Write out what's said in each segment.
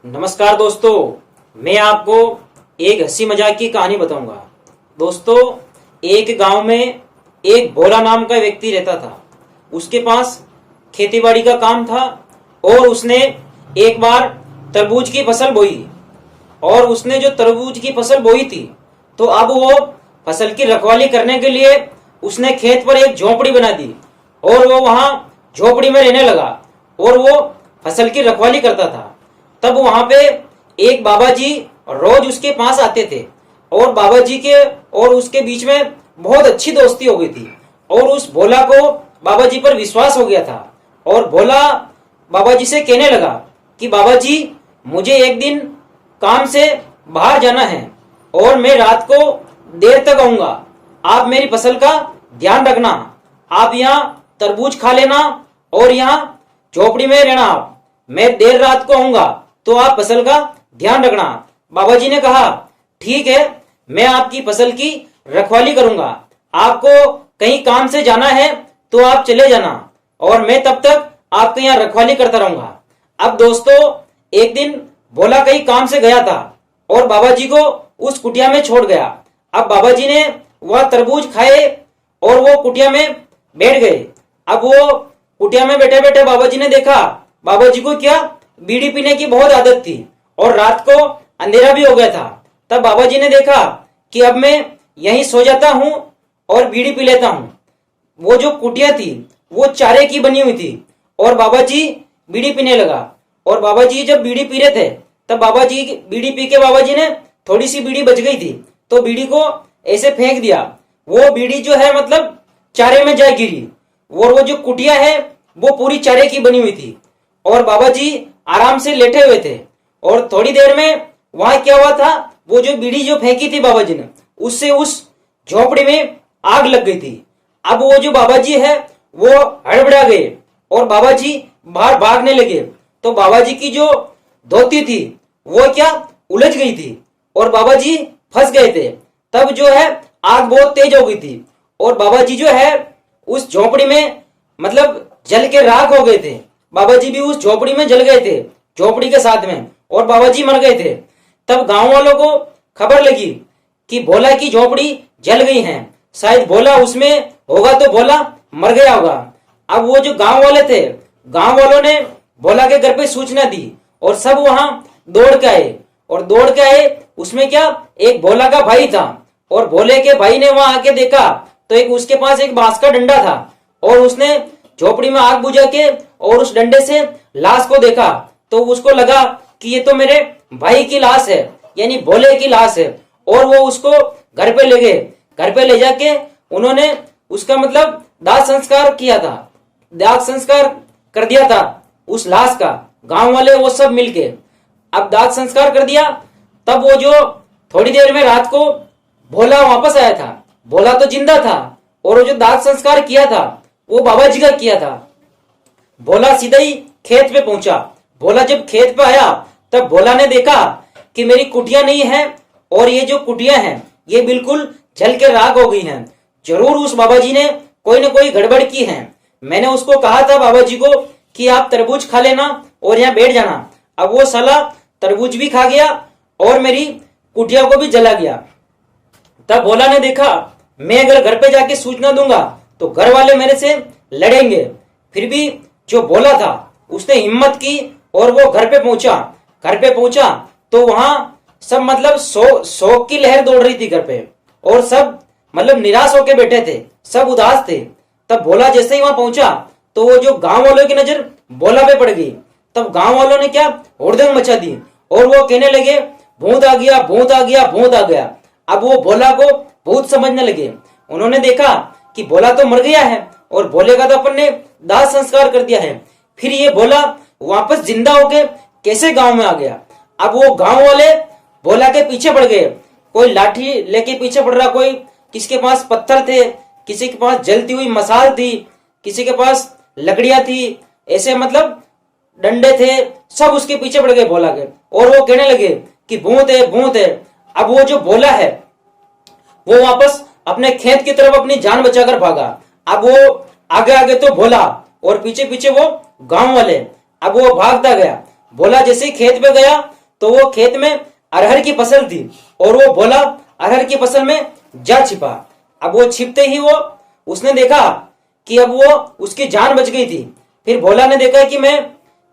नमस्कार दोस्तों, मैं आपको एक हंसी मजाक की कहानी बताऊंगा। दोस्तों, एक गांव में एक भोला नाम का व्यक्ति रहता था। उसके पास खेतीबाड़ी का काम था और उसने एक बार तरबूज की फसल बोई। और उसने जो तरबूज की फसल बोई थी, तो अब वो फसल की रखवाली करने के लिए उसने खेत पर एक झोपड़ी बना दी और वो वहां झोपड़ी में रहने लगा और वो फसल की रखवाली करता था। तब वहां पे एक बाबा जी रोज उसके पास आते थे और बाबा जी के और उसके बीच में बहुत अच्छी दोस्ती हो गई थी। और उस भोला को बाबा जी पर विश्वास हो गया था और भोला बाबा जी से कहने लगा कि बाबा जी, मुझे एक दिन काम से बाहर जाना है और मैं रात को देर तक आऊंगा। आप मेरी फसल का ध्यान रखना। आप यहाँ तरबूज खा लेना और यहाँ झोपड़ी में रहना। आप मैं देर रात को आऊंगा तो आप फसल का ध्यान रखना। बाबा जी ने कहा, ठीक है, मैं आपकी फसल की रखवाली करूंगा। आपको कहीं काम से जाना है तो आप चले जाना और मैं तब तक आपके यहाँ रखवाली करता रहूंगा। अब दोस्तों, एक दिन भोला कहीं काम से गया था और बाबा जी को उस कुटिया में छोड़ गया। अब बाबा जी ने वह तरबूज खाए और वो कुटिया में बैठ गए। अब वो कुटिया में बैठे बैठे बाबा जी ने देखा, बाबा जी को क्या बीड़ी पीने की बहुत आदत थी और रात को अंधेरा भी हो गया था। तब बाबा जी ने देखा कि अब मैं यहीं सो जाता हूं और बीड़ी पी लेता हूं। वो जो कुटिया थी वो चारे की बनी हुई थी और बाबा जी बीड़ी पीने लगा। और बाबा जी जब बीड़ी पी रहे थे तब बाबा जी बीड़ी पी के बाबा जी ने थोड़ी सी बीड़ी बच गई थी तो बीड़ी को ऐसे फेंक दिया। वो बीड़ी जो है मतलब चारे में जा गिरी और वो जो कुटिया है वो पूरी चारे की बनी हुई थी और बाबा जी आराम से लेटे हुए थे। और थोड़ी देर में वहां क्या हुआ था, वो जो बीड़ी जो फेंकी थी बाबा जी ने, उससे उस झोपड़ी में आग लग गई थी। अब वो जो बाबा जी है वो हड़बड़ा गए और बाबा जी बाहर भागने लगे। तो बाबा जी की जो धोती थी वो क्या उलझ गई थी और बाबा जी फंस गए थे। तब जो है आग बहुत तेज हो गई थी और बाबा जी जो है उस झोपड़ी में मतलब जल के राख हो गए थे। बाबा जी भी उस झोपड़ी में जल गए थे, झोपड़ी के साथ में, और बाबा जी मर गए थे। तब गांव वालों को खबर लगी कि भोला की झोपड़ी जल गई है, शायद भोला उसमें होगा तो भोला मर गया होगा। अब वो जो गांव वाले थे, गांव वालों ने भोला के घर पे सूचना दी और सब वहां दौड़ के आए। और दौड़ के आए उसमें क्या एक भोला का भाई था और भोले के भाई ने वहां आके देखा तो एक उसके पास एक बांस का डंडा था और उसने झोपड़ी में आग बुझा के और उस डंडे से लाश को देखा तो उसको लगा कि ये तो मेरे भाई की लाश है, यानी भोले की लाश है। और वो उसको घर पे ले गए। घर पे ले जाके उन्होंने उसका मतलब दाह संस्कार किया था, दाह संस्कार कर दिया था उस लाश का। गांव वाले वो सब मिलके अब दाह संस्कार कर दिया। तब वो जो थोड़ी देर में रात को भोला वापस आया था, भोला तो जिंदा था और वो जो दाह संस्कार किया था वो बाबा जी का किया था। भोला सीधा ही खेत पे पहुंचा। भोला जब खेत पे आया तब भोला ने देखा कि मेरी कुटिया नहीं है और ये जो कुटिया है ये बिल्कुल जल के राख हो गई हैं। जरूर उस बाबा जी ने कोई ना कोई गड़बड़ की है। मैंने उसको कहा था बाबा जी को कि आप तरबूज खा लेना और यहाँ बैठ जाना। अब वो साला तरबूज भी खा गया और मेरी कुटिया को भी जला गया। तब भोला ने देखा, मैं अगर घर पे जाके सूचना दूंगा तो घर वाले मेरे से लड़ेंगे। फिर भी जो भोला था उसने हिम्मत की और वो घर पे पहुंचा। घर पे पहुंचा तो वहां सब मतलब शोक की लहर दौड़ रही थी घर पे और सब मतलब निराश होके बैठे थे, सब उदास थे। तब भोला जैसे ही वहां पहुंचा तो वो जो गांव वालों की नजर भोला पे पड़ गई। तब गांव वालों ने क्या हुड़दंग मचा दी और वो कहने लगे, भूत आ गया, भूत आ गया, भूत आ गया। अब वो भोला को भूत समझने लगे। उन्होंने देखा कि भोला तो मर गया है और भोले का तो अपन ने दाह संस्कार कर दिया है, फिर ये भोला वापस जिंदा होके कैसे गांव में आ गया। अब वो गांव वाले भोला के पीछे पड़ गए। कोई लाठी लेके पीछे पड़ रहा, कोई किसके पास पत्थर थे, किसी के पास जलती हुई मसाल थी, किसी के पास लकड़ियां थी, ऐसे मतलब डंडे थे, सब उसके पीछे पड़ गए भोला के। और वो कहने लगे कि भूत है, भूत है। अब वो जो भोला है वो वापस अपने खेत की तरफ अपनी जान बचाकर भागा। अब वो आगे आगे तो भोला और पीछे पीछे वो गांव वाले। अब वो भागता गया। भोला जैसे ही खेत पे गया तो वो खेत में अरहर की फसल थी और वो भोला अरहर की फसल में जा छिपा। अब वो छिपते ही वो उसने देखा कि अब वो उसकी जान बच गई थी। फिर भोला ने देखा कि मैं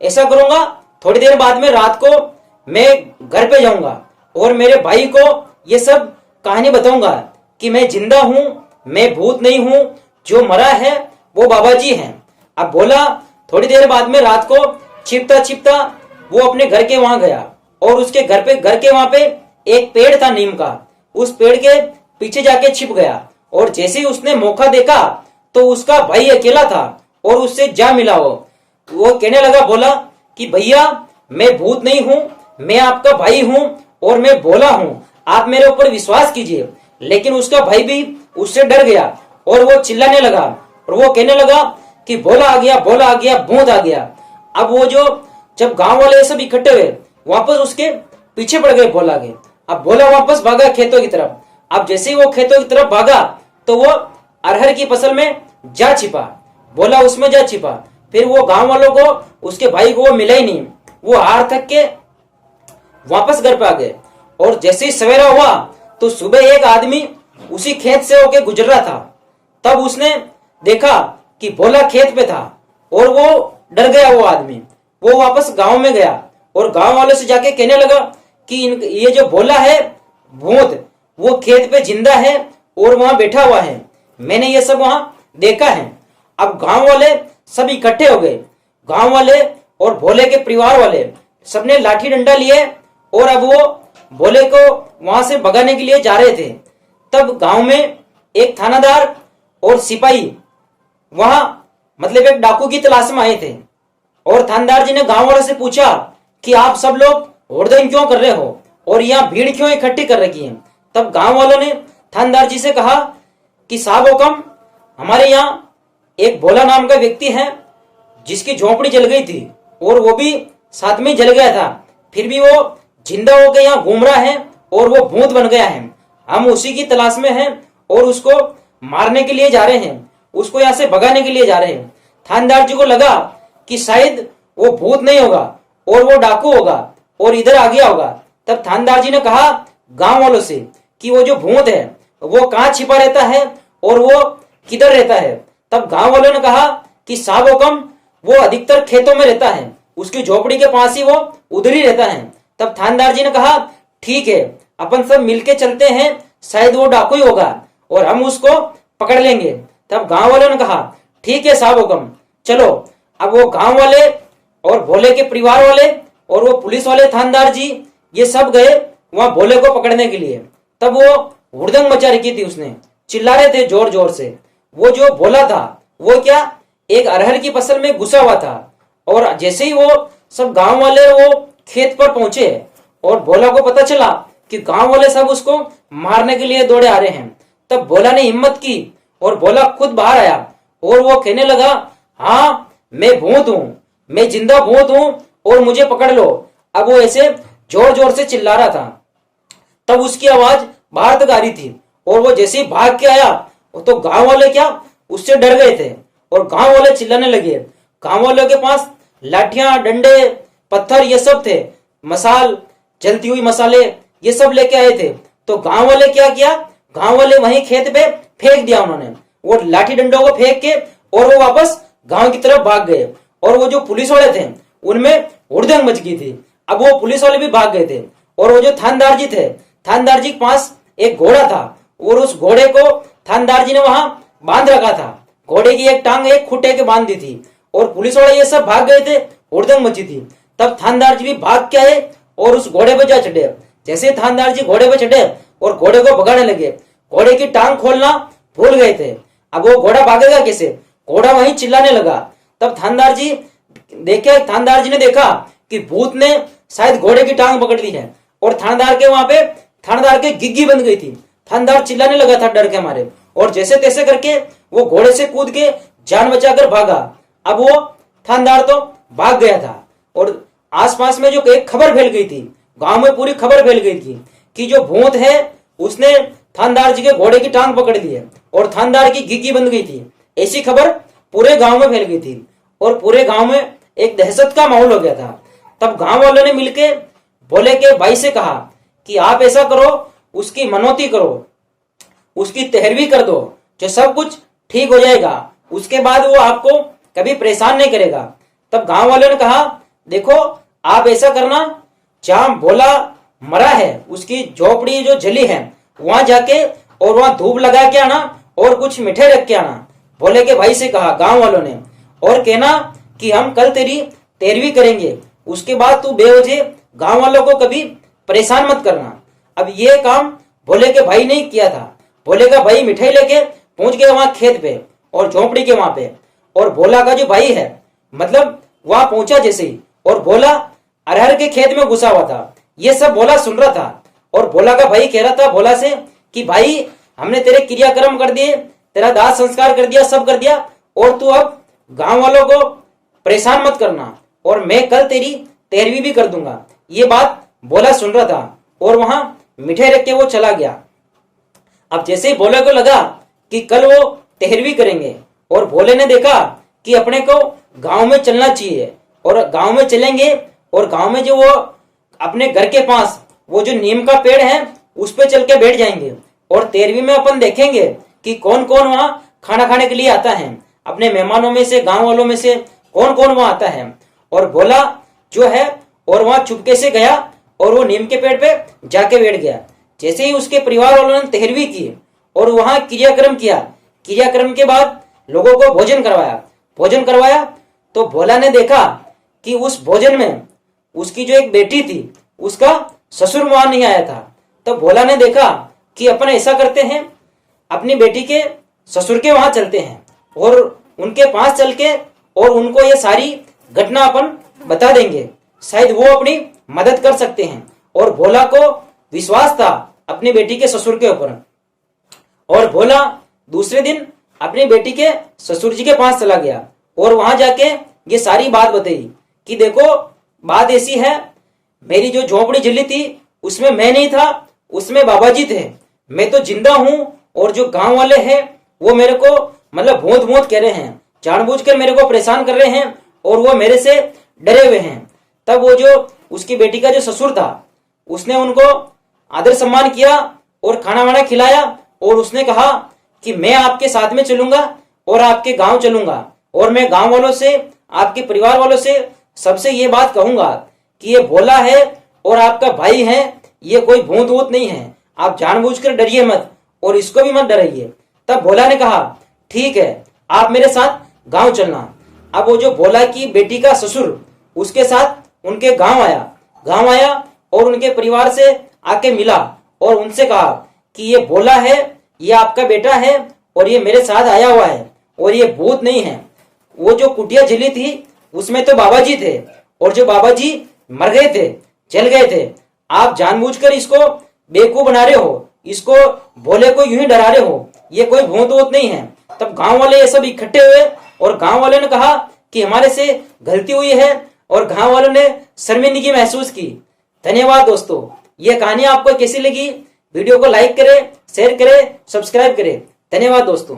ऐसा करूंगा, थोड़ी देर बाद में रात को मैं घर पे जाऊंगा और मेरे भाई को ये सब कहानी बताऊंगा कि मैं जिंदा हूं, मैं भूत नहीं हूं, जो मरा है वो बाबा जी हैं। अब भोला थोड़ी देर बाद में रात को छिपता छिपता वो अपने घर के वहां गया और उसके घर के वहां पे एक पेड़ था नीम का, उस पेड़ के पीछे जाके छिप गया। और जैसे ही उसने मौका देखा तो उसका भाई अकेला था और उससे जा मिला। वो कहने लगा भोला कि भैया मैं भूत नहीं हूं, मैं आपका भाई हूं और मैं भोला हूं, आप मेरे ऊपर विश्वास कीजिए। लेकिन उसका भाई भी उससे डर गया और वो चिल्लाने लगा और वो कहने लगा कि भोला आ गया, भोला आ गया, भूत आ गया। अब वो जब गांव वाले सब इकट्ठे हुए वापस उसके पीछे पड़ गए भोला के। अब भोला वापस भागा खेतों की तरफ। अब जैसे ही वो खेतों की तरफ भागा तो वो अरहर की फसल में जा छिपा, भोला उसमें जा छिपा। फिर वो गांव वालों को, उसके भाई को वो मिला ही नहीं। वो हार थक के वापस घर पे आ गए और जैसे ही सवेरा हुआ तो सुबह एक आदमी उसी खेत से होके गुजर रहा था। तब उसने देखा कि भोला खेत पे था और वो डर गया। वो आदमी वो वापस गांव में गया और गांव वालों से जाके कहने लगा कि ये जो भोला है भूत, वो खेत पे जिंदा है और वहां बैठा हुआ है, मैंने ये सब वहां देखा है। अब गांव वाले सब इकट्ठे हो गए, गांव वाले और भोले के परिवार वाले सबने लाठी डंडा लिए और अब वो भोले को वहां से भगाने के लिए जा रहे थे। तब गांव में एक थानादार और सिपाही वहां मतलब एक डाकू की तलाश में आए थे और थानेदार जी ने गांव वालों से पूछा कि आप सब लोग हुड़दंग क्यों कर रहे हो और यहाँ भीड़ क्यों इकट्ठी कर रखी है। तब गांव वालों ने थानेदार जी से कहा कि साहब हुकम, हमारे यहाँ एक भोला नाम का व्यक्ति है जिसकी झोपड़ी जल गई थी और वो भी साथ में जल गया था, फिर भी वो जिंदा होकर यहाँ घूम रहा है और वो भूत बन गया है। हम उसी की तलाश में हैं और उसको मारने के लिए जा रहे हैं, उसको यहाँ से भगाने के लिए जा रहे हैं। थानेदार जी को लगा कि शायद वो भूत नहीं होगा और वो डाकू होगा और इधर आ गया होगा। तब थानेदार जी ने कहा गांव वालों से कि वो जो भूत है वो कहाँ छिपा रहता है और वो किधर रहता है। तब गांव वालों ने कहा कि साहब हुकम, वो अधिकतर खेतों में रहता है, उसकी झोपड़ी के पास ही वो उधर ही रहता है। तब थानेदार जी ने कहा ठीक है, अपन सब मिलके चलते हैं, शायद वो डाकू ही होगा और हम उसको पकड़ लेंगे। तब गांव वालों ने कहा ठीक है साहब हुकम, चलो। अब वो गांव वाले और भोले के परिवार वाले और वो पुलिस वाले थानेदार जी ये सब गए वहां भोले को पकड़ने के लिए। तब वो हुड़दंग मचा रखी थी, उसने चिल्ला रहे थे जोर जोर से। वो जो भोला था वो क्या एक अरहर की फसल में घुसा हुआ था और जैसे ही वो सब गांव वाले वो खेत पर पहुंचे और भोला को पता चला कि गांव वाले सब उसको मारने के लिए दौड़े आ रहे हैं, तब भोला ने हिम्मत की और भोला खुद बाहर आया और वो कहने लगा हाँ मैं भूत हूं, मैं जिंदा भूत हूं और मुझे पकड़ लो। अब वो ऐसे जोर जोर से चिल्ला रहा था। तब उसकी आवाज बाहर तक आ रही थी और वो जैसे ही भाग के आया तो गांव वाले क्या उससे डर गए थे और गांव वाले चिल्लाने लगे। गांव वालों के पास लाठियां, डंडे, पत्थर ये सब थे, मसाल, जलती हुई मसाले ये सब लेके आए थे। तो गांव वाले क्या किया, गांव वाले वहीं खेत पे फेंक दिया उन्होंने, वो लाठी डंडों को फेंक के और वो वापस गांव की तरफ भाग गए। और वो जो पुलिस वाले थे उनमें हुड़दंग मच गई थी। अब वो पुलिस वाले भी भाग गए थे और वो जो थानेदार जी थे, थानेदार जी के पास एक घोड़ा था और उस घोड़े को थानेदार जी ने वहां बांध रखा था। घोड़े की एक टांग एक खूंटे के बांध दी थी और पुलिस वाले ये सब भाग गए थे, हुड़दंग मची थी। तब थानेदार जी भी भाग के आए और उस घोड़े पे जा चढ़े। जैसे थानेदार जी घोड़े पे चढ़े और घोड़े को भगाने लगे, घोड़े की टांग खोलना भूल गए थे। अब वो घोड़ा भागेगा कैसे, घोड़ा वहीं चिल्लाने लगा। तब थानेदार जी ने देखा कि भूत ने शायद घोड़े की टांग पकड़ ली है और थानेदार के गिग्गी बंद गई थी। थानेदार चिल्लाने लगा था डर के मारे और जैसे तैसे करके वो घोड़े से कूद के जान बचाकर भागा। अब वो थानेदार तो भाग गया था और आसपास में जो एक खबर फैल गई थी, गांव में पूरी खबर फैल गई थी कि जो भूत है उसने थानेदार जी के घोड़े की टांग पकड़ ली है और थानेदार की गिग्गी बंद गई थी। ऐसी खबर पूरे गांव में फैल गई थी और पूरे गांव में एक दहशत का माहौल हो गया था। तब गांव वालों ने मिलके भोले के भाई से कहा कि आप ऐसा करो, उसकी मनौती करो, उसकी तेहरवी कर दो, जो सब कुछ ठीक हो जाएगा, उसके बाद वो आपको कभी परेशान नहीं करेगा। तब गांव वालों ने कहा, देखो आप ऐसा करना, जहां भोला मरा है उसकी झोपड़ी जो जली है वहां जाके और वहां धूप लगा के आना और कुछ मिठाई रख के आना। भोले के भाई से कहा गांव वालों ने, और कहना कि हम कल तेरी तेरहवीं करेंगे, उसके बाद तू बेवजह गांव वालों को कभी परेशान मत करना। अब ये काम भोले के भाई ने किया था। भोले का भाई मिठाई लेके पहुंच गया वहां खेत पे और झोपड़ी के वहां पे, और भोला का जो भाई है मतलब वहां पहुंचा जैसे ही, और भोला अरहर के खेत में घुसा हुआ था। ये सब भोला सुन रहा था, और भोला का भाई कह रहा था भोला से कि भाई हमने तेरे क्रियाक्रम कर दिए, तेरा दाह संस्कार कर दिया, सब कर दिया, और तू अब गांव वालों को परेशान मत करना, और मैं कल तेरी तेरहवीं भी कर दूंगा। ये बात भोला सुन रहा था और वहां मिठाई रख के वो चला गया। अब जैसे ही भोले को लगा कि कल वो तेरहवीं करेंगे, और भोले ने देखा कि अपने को गांव में चलना चाहिए, और गांव में चलेंगे, और गांव में जो वो अपने घर के पास वो जो नीम का पेड़ है उस पे चल के बैठ जाएंगे, और तेरहवीं में अपन देखेंगे कि कौन कौन वहां खाना खाने के लिए आता है, अपने मेहमानों में से, गांव वालों में से कौन कौन वहां आता है। और भोला जो है और वहां चुपके से गया और वो नीम के पेड़ पे जाके बैठ गया। जैसे ही उसके परिवार वालों ने तेरहवीं की और वहां क्रियाक्रम किया, क्रियाक्रम के बाद लोगों को भोजन करवाया, तो भोला ने देखा कि उस भोजन में उसकी जो एक बेटी थी उसका ससुर वहां नहीं आया था। तो भोला ने देखा कि अपन ऐसा करते हैं, अपनी बेटी के ससुर के वहां चलते हैं और उनके पास चल के और उनको ये सारी घटना अपन बता देंगे, शायद वो अपनी मदद कर सकते हैं। और भोला को विश्वास था अपनी बेटी के ससुर के ऊपर, और भोला दूसरे दिन अपनी बेटी के ससुर जी के पास चला गया और वहां जाके ये सारी बात बताई कि देखो बात ऐसी है, मेरी जो झोपड़ी जली थी उसमें मैं नहीं था, उसमें बाबा जी थे, मैं तो जिंदा हूं, और जो गांव वाले हैं वो मेरे को मतलब भूत भूत कह रहे हैं, जानबूझकर मेरे को परेशान कर रहे हैं, और वो मेरे से डरे हुए हैं। तब वो जो उसकी बेटी का जो ससुर था उसने उनको आदर सम्मान किया और खाना वाना खिलाया, और उसने कहा कि मैं आपके साथ में चलूंगा और आपके गांव चलूंगा, और मैं गांव वालों से, आपके परिवार वालों से सबसे ये बात कहूंगा कि ये भोला है और आपका भाई है, ये कोई भूत वूत नहीं है, आप जानबूझकर डरिए मत और इसको भी मत डराइए। तब भोला ने कहा ठीक है, आप मेरे साथ गांव चलना। अब वो जो भोला की बेटी का ससुर उसके साथ उनके गांव आया और उनके परिवार से आके मिला और उनसे कहा कि ये भोला है, ये आपका बेटा है, और ये मेरे साथ आया हुआ है, और ये भूत नहीं है। वो जो कुटिया जली थी उसमें तो बाबा जी थे, और जो बाबा जी मर गए थे, जल गए थे, आप जानबूझकर इसको बेवकूफ बना रहे हो, इसको भोले को यूं ही डरा रहे हो, ये कोई भूत वूत नहीं है। तब गांव वाले ये सब इकट्ठे हुए और गांव वाले ने कहा कि हमारे से गलती हुई है, और गांव वालों ने शर्मिंदगी महसूस की। धन्यवाद दोस्तों, ये कहानी आपको कैसी लगी? वीडियो को लाइक करें, शेयर करें, सब्सक्राइब करें। धन्यवाद दोस्तों।